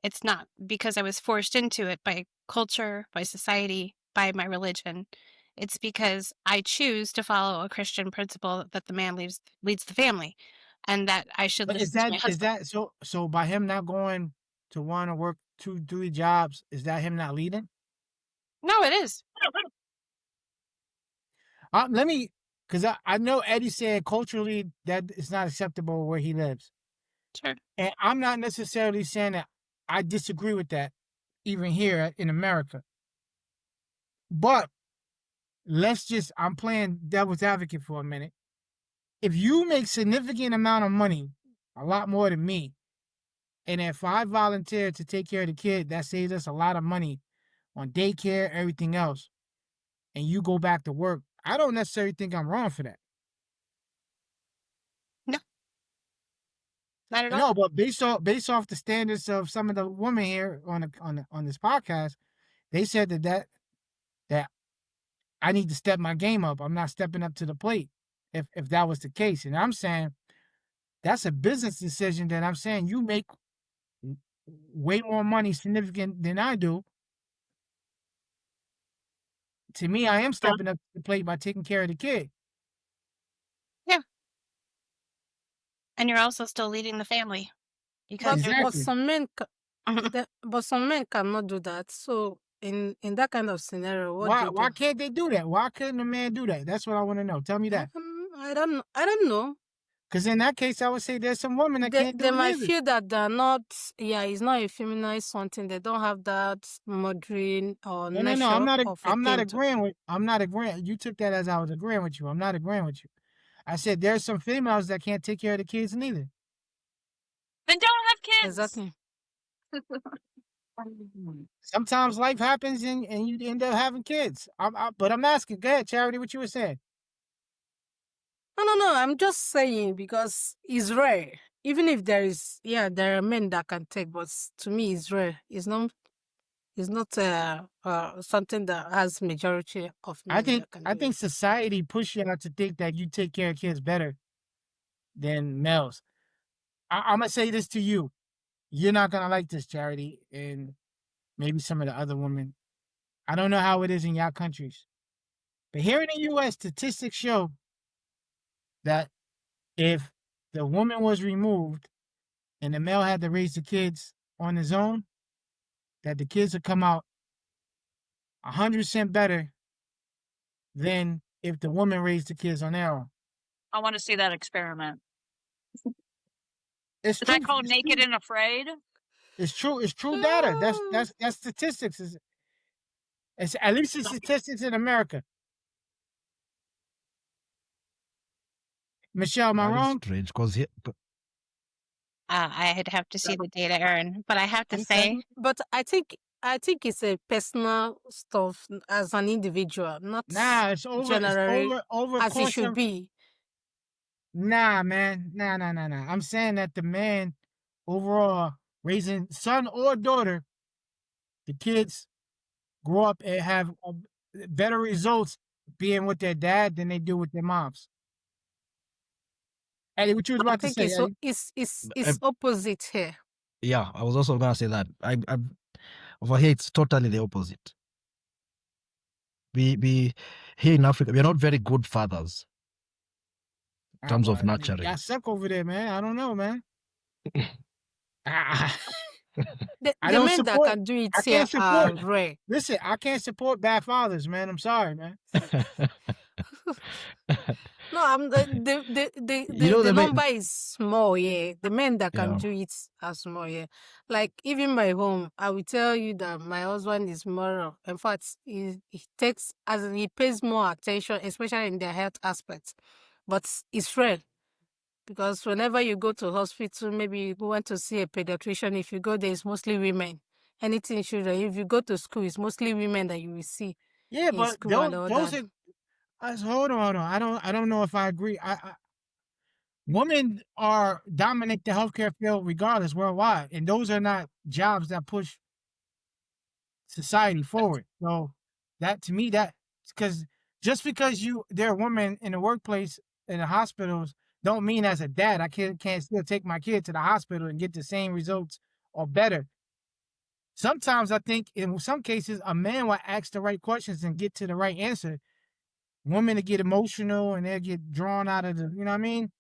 It's not because I was forced into it by culture, by society, by my religion. It's because I choose to follow a Christian principle that the man leads the family and that I should But listen to my is husband. that so by him not going to want to work 2, 3 jobs, is that him not leading? No, it is. Let me, because I know Eddie said culturally that it's not acceptable where he lives. Sure. And I'm not necessarily saying that I disagree with that, even here in America. But I'm playing devil's advocate for a minute. If you make significant amount of money, a lot more than me, and if I volunteer to take care of the kid, that saves us a lot of money on daycare, everything else, and you go back to work, I don't necessarily think I'm wrong for that. No, not at all. No, but based off the standards of some of the women here on this podcast, they said that I need to step my game up. I'm not stepping up to the plate if that was the case. And I'm saying that's a business decision that I'm saying you make way more money significant than I do. To me, I am stepping up to the plate by taking care of the kid. Yeah. And you're also still leading the family because But Exactly. but some men cannot do that. So in that kind of scenario, what do you Why do? can't they do that? Why couldn't a man do that? That's what I want to know. Tell me that. I don't know. Because in that case, I would say there's some women that can't do They it might either. feel that they're not. Yeah, it's not a feminized something. They don't have that mothering or No. nurture I'm not. of a I'm not thing to- agreeing with. I'm not agreeing. You took that as I was agreeing with you. I'm not agreeing with you. I said there's some females that can't take care of the kids neither. Then don't have kids. Exactly. Sometimes life happens and you end up having kids. But I'm asking. Go ahead, Charity. What you were saying? No. I'm just saying because it's rare. Even if there are men that can take, but to me, it's rare. It's not something that has majority of men that can do I think it. society pushes you out to think that you take care of kids better than males. I'm gonna say this to you. You're not gonna like this, Charity, and maybe some of the other women. I don't know how it is in y'all countries, but here in the U.S., statistics show that if the woman was removed and the male had to raise the kids on his own, that the kids would come out 100% better than if the woman raised the kids on their own. I want to see that experiment. It's Is true. that called It's Naked true. and Afraid? It's true. It's true data. That's statistics. It's at least it's statistics in America. Michelle, am I That is wrong? strange because I'd have to see the data, Aaron, but I have to Okay. say, But I think it's a personal stuff as an individual, not Nah, it's over. It's generally over as it course should of. be. Nah, man. Nah. I'm saying that the man overall raising son or daughter, the kids grow up and have better results being with their dad than they do with their moms. Eddie, what you was I about to think say, Eddie? it's opposite here. yeah, I was also gonna say that. Over here it's totally the opposite. We here in Africa, we are not very good fathers in terms of nurturing. Y'all suck over there, man. I don't know, man. I The don't men that support. can do it I here can't are support. rare. Listen, I can't support bad fathers, man. I'm sorry, man. No, You know the the number is small, yeah. The men that can yeah. do it are small, yeah. Like even my home, I will tell you that my husband is more of, in fact, he takes as in he pays more attention, especially in the health aspects. But it's rare because whenever you go to hospital, maybe you want to see a pediatrician. If you go there, it's mostly women. Anything children. If you go to school, it's mostly women that you will see Yeah, in but school and all those that. are. Hold on. I don't know if I agree. Women are dominate the healthcare field regardless worldwide, and those are not jobs that push society forward. So that to me, that because just because there are women in the workplace in the hospitals, don't mean as a dad I can't still take my kid to the hospital and get the same results or better. Sometimes I think in some cases a man will ask the right questions and get to the right answer. Women to get emotional and they'll get drawn out of the, you know what I mean?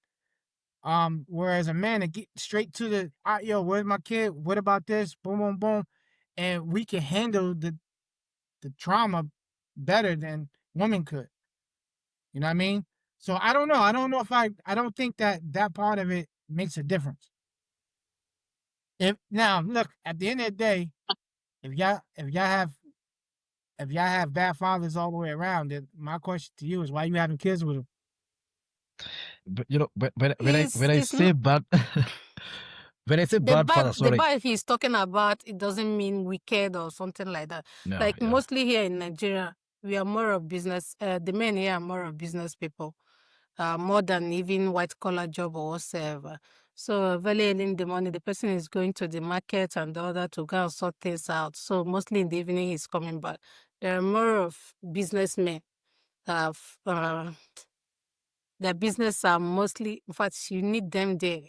Whereas a man to get straight to the, yo, where's my kid? What about this? Boom, boom, boom. And we can handle the trauma better than women could. You know what I mean? So I don't know. I don't know if I don't think that part of it makes a difference. If now look at the end of the day, if y'all have bad fathers all the way around, then my question to you is why you having kids with them? But you know, when I It's say not bad when I say bad father, the sorry. bad he's talking about, it doesn't mean wicked or something like that. No, Like yeah. mostly here in Nigeria, we are more of business. The men here are more of business people, more than even white collar job or whatsoever. So very early in the morning, the person is going to the market and the other to go and sort things out. So mostly in the evening, he's coming back. There are more of businessmen. Their business are mostly, in fact, you need them there.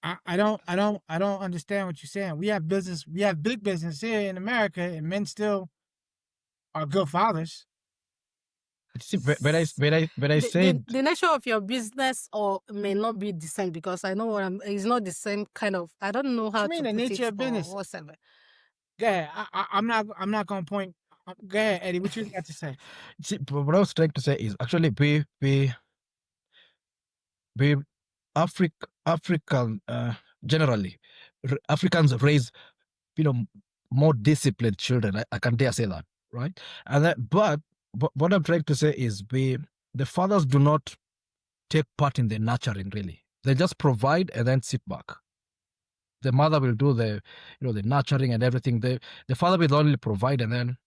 I don't understand what you're saying. We have big business here in America, and men still are good fathers. See, when I said The nature of your business or may not be the same because I know it's not the same kind of, I don't know What how you mean to the put nature it of or business? whatever. Go ahead. I'm not gonna point. Go ahead, Eddie. What you got to say? see, what I was trying to say is actually we African generally Africans raise more disciplined children. I can dare say that, right? And but what I'm trying to say is the fathers do not take part in the nurturing really. They just provide and then sit back. The mother will do the the nurturing and everything. The father will only provide and then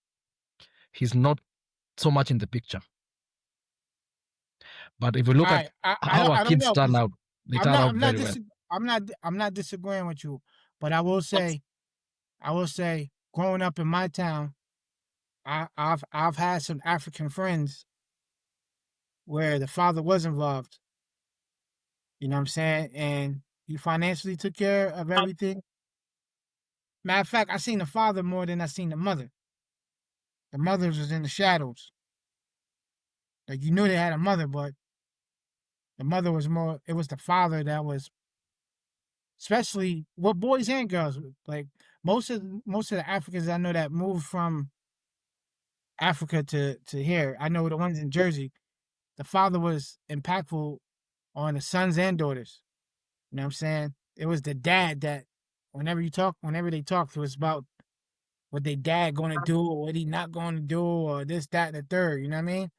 he's not so much in the picture. But if we look at how our I don't kids know. turn out, they turn out very well. I'm not disagreeing with you, but I will say, growing up in my town, I've had some African friends where the father was involved. You know what I'm saying? And he financially took care of everything. Matter of fact, I seen the father more than I seen the mother. The mother was in the shadows. Like you knew they had a mother, but the mother was more. It was the father that was, especially with boys and girls. Like most of the Africans I know that moved from Africa to here. I know the ones in Jersey, the father was impactful on the sons and daughters. You know what I'm saying? It was the dad that whenever they talk, it was about what their dad going to do or what he not going to do or this, that, and the third. You know what I mean?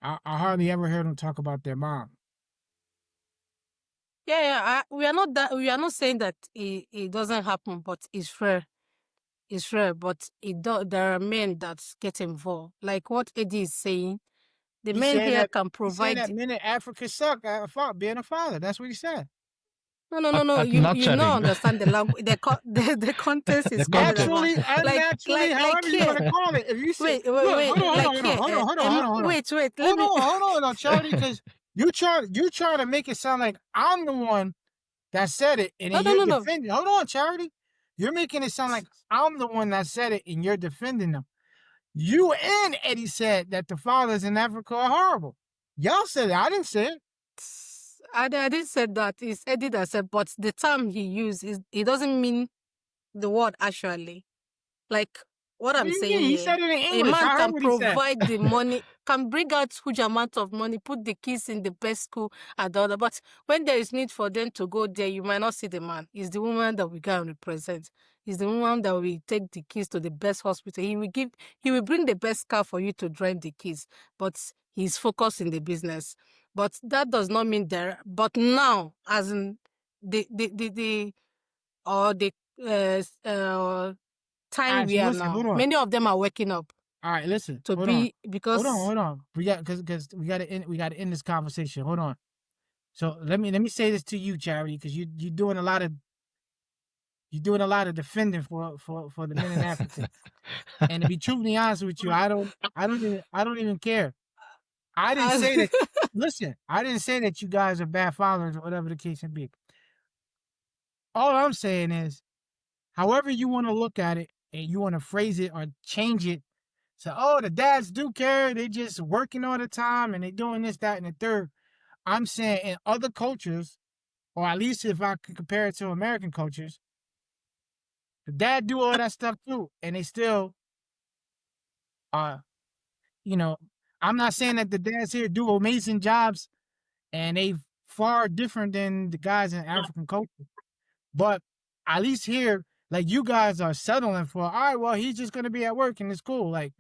I hardly ever heard them talk about their mom. We are not saying that it doesn't happen, but it's rare. It's rare, but there are men that get involved. Like what Eddie is saying, the He men said here that can he said provide. that men in Africa suck at being a father. That's what he said. No. At You nurturing. don't understand the language. The context is The context. Naturally, unnaturally, however you want to call it. If you say, wait, look, hold like on, here, hold on. wait, let Hold me. on, no, Charlie, because you trying to make it sound like I'm the one that said it, and then you're defending. Hold on, Charity. You're making it sound like I'm the one that said it, and you're defending them. You and Eddie said that the fathers in Africa are horrible. Y'all said it. I didn't say it. I didn't say that. It's Eddie that said, but the term he used it doesn't mean the word actually. Like what I'm saying He here, said it in a English. man I heard can what he said. provide the money, can bring out huge amount of money, put the kids in the best school and the other. But when there is need for them to go there, you might not see the man. It's the woman that we can represent. It's the woman that will take the kids to the best hospital. He will bring the best car for you to drive the kids, but he's focused in the business. But that does not mean there. But now, as in the time Alright, we so are listen, now, hold on. many of them are waking up. All right, listen. To hold be on. because Hold on. We got because we got to end this conversation. Hold on. So let me say this to you, Charity, because you're doing a lot of defending for the men in Africa. And to be truthfully honest with you, I don't even care. I didn't say that. Listen, I didn't say that you guys are bad fathers or whatever the case may be. All I'm saying is, however you want to look at it and you want to phrase it or change it, so oh, the dads do care. They just working all the time and they doing this, that, and the third. I'm saying in other cultures, or at least if I could compare it to American cultures, the dad do all that stuff too, and they still you know, I'm not saying that the dads here do amazing jobs and they far different than the guys in African culture. But at least here, like you guys are settling for, all right, well, he's just gonna be at work and it's cool. Like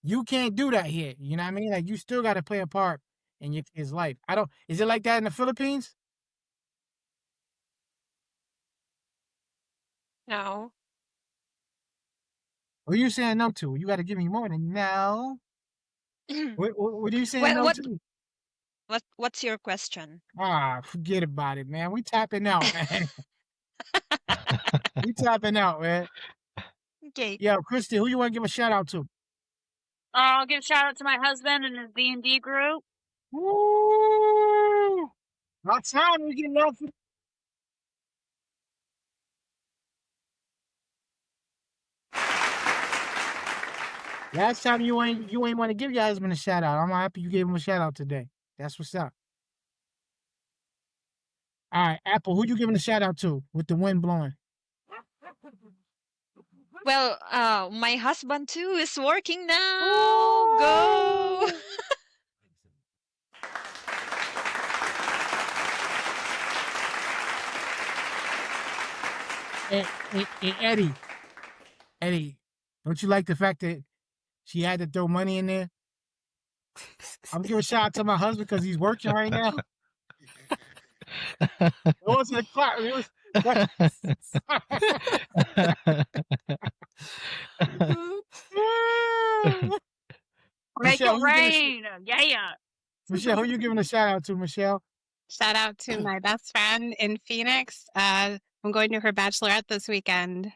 you can't do that here. You know what I mean? Like you still gotta play a part in your kid's life. Is it like that in the Philippines? No. What are you saying no to? You gotta give me more than no. What are you saying no to? What's your question? Forget about it, man. We tapping out, man. We tapping out, man. Okay. Yeah, Christy, who you want to give a shout out to? I'll give a shout out to my husband and his D&D group. Woo! About time we get nothing. Last time you ain't want to give your husband a shout out. I'm happy you gave him a shout out today. That's what's up. All right, Apple, who you giving a shout out to with the wind blowing? Well, my husband too is working now. Go. Hey, Eddie, don't you like the fact that she had to throw money in there? I'm giving a shout out to my husband because he's working right now. It wasn't a clap. It was. Make Michelle, it who you giving rain. Yeah. Michelle, who you giving a shout out to, Michelle? Shout out to my best friend in Phoenix. I'm going to her bachelorette this weekend.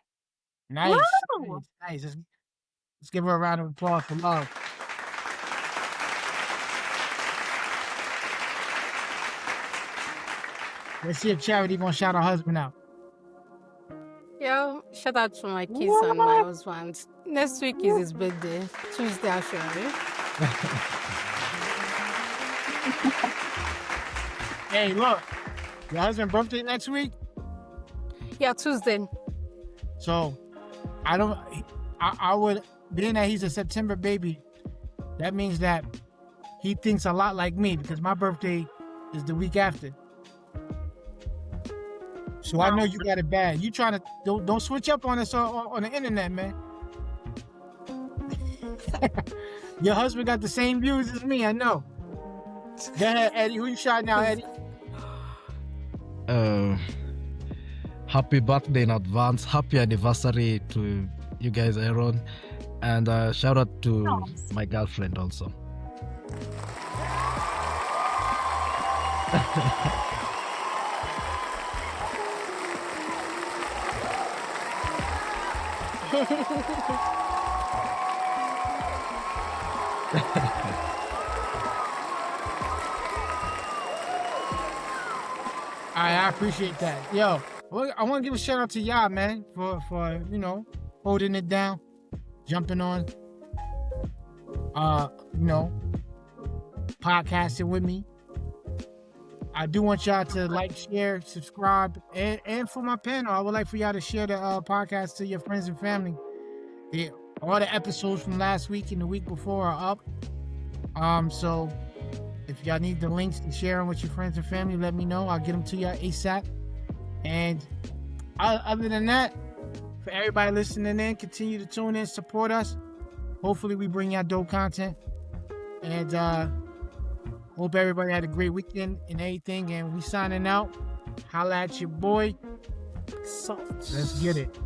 Nice. Woo! Nice. Let's give her a round of applause for love. Let's see if Charity gonna shout her husband out. Yeah, shout out to my kids and my husband. Next week is his birthday, Tuesday actually. Hey, look, your husband's birthday next week. Yeah, Tuesday. So, I being that he's a September baby, that means that he thinks a lot like me because my birthday is the week after. So I know you got it bad. You trying to don't switch up on us on the internet, man. Your husband got the same views as me, I know. Go ahead, Eddie. Who you shot now, Eddie? Happy birthday in advance. Happy anniversary to you guys, Aaron. And shout out to my girlfriend also. I appreciate that. Yo, well, I want to give a shout out to y'all, man, for holding it down, jumping on, podcasting with me. I do want y'all to like, share, subscribe, and for my panel, I would like for y'all to share the podcast to your friends and family. Yeah, all the episodes from last week and the week before are up. So if y'all need the links to share them with your friends and family, let me know. I'll get them to y'all ASAP. And other than that, for everybody listening in, continue to tune in, support us. Hopefully we bring y'all dope content. And hope everybody had a great weekend and everything. And we signing out. Holla at your boy. Let's get it.